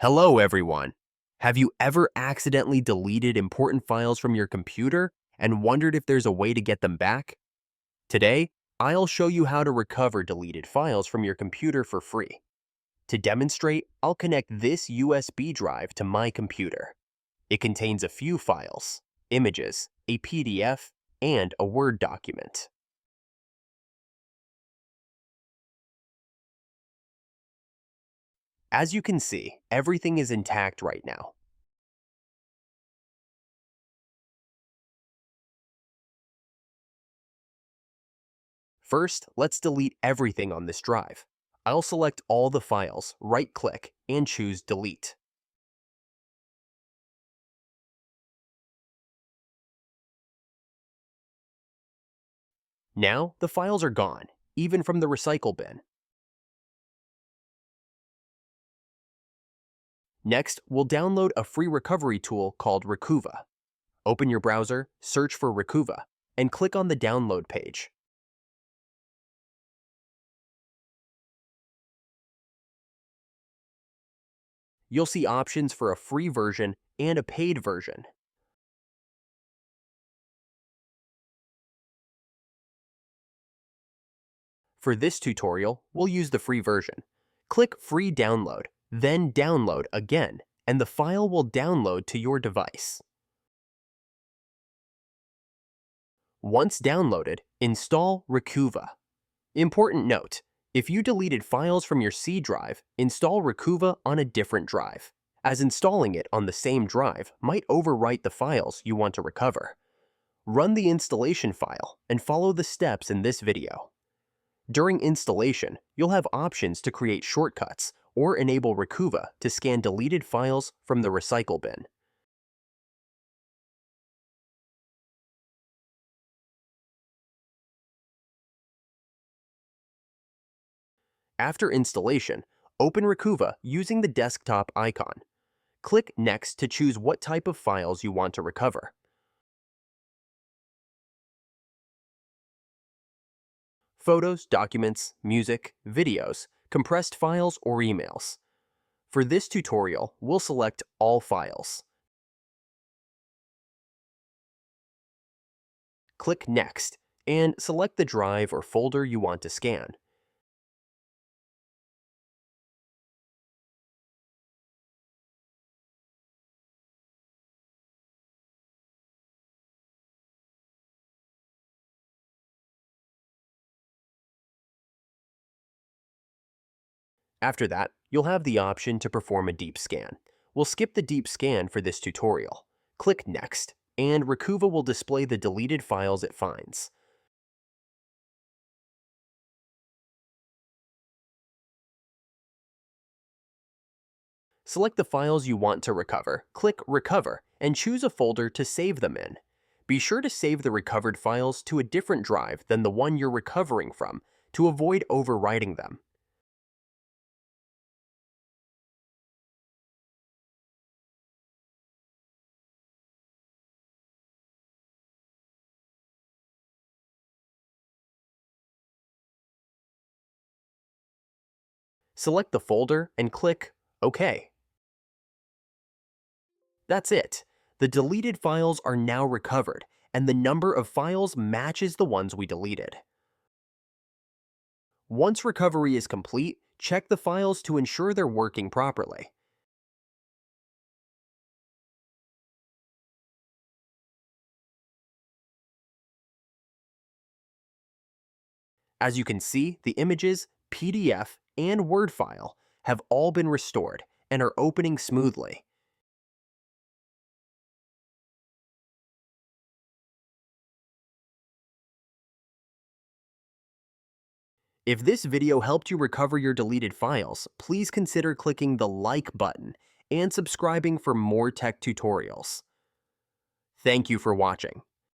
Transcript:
Hello, everyone. Have you ever accidentally deleted important files from your computer and wondered if there's a way to get them back? Today, I'll show you how to recover deleted files from your computer for free. To demonstrate, I'll connect this USB drive to my computer. It contains a few files, images, a PDF, and a Word document. As you can see, everything is intact right now. First, let's delete everything on this drive. I'll select all the files, right-click, and choose Delete. Now, the files are gone, even from the recycle bin. Next, we'll download a free recovery tool called Recuva. Open your browser, search for Recuva, and click on the download page. You'll see options for a free version and a paid version. For this tutorial, we'll use the free version. Click Free Download, then Download again, and the file will download to your device. Once downloaded, install Recuva. Important note, if you deleted files from your C drive, install Recuva on a different drive, as installing it on the same drive might overwrite the files you want to recover. Run the installation file and follow the steps in this video. During installation, you'll have options to create shortcuts or enable Recuva to scan deleted files from the recycle bin. After installation, open Recuva using the desktop icon. Click Next to choose what type of files you want to recover. Photos, documents, music, videos, compressed files, or emails. For this tutorial, we'll select all files. Click Next and select the drive or folder you want to scan. After that, you'll have the option to perform a deep scan. We'll skip the deep scan for this tutorial. Click Next, and Recuva will display the deleted files it finds. Select the files you want to recover, click Recover, and choose a folder to save them in. Be sure to save the recovered files to a different drive than the one you're recovering from to avoid overwriting them. Select the folder and click OK. That's it. The deleted files are now recovered, and the number of files matches the ones we deleted. Once recovery is complete, check the files to ensure they're working properly. As you can see, the images, PDF, and Word file have all been restored and are opening smoothly. If this video helped you recover your deleted files, please consider clicking the like button and subscribing for more tech tutorials. Thank you for watching.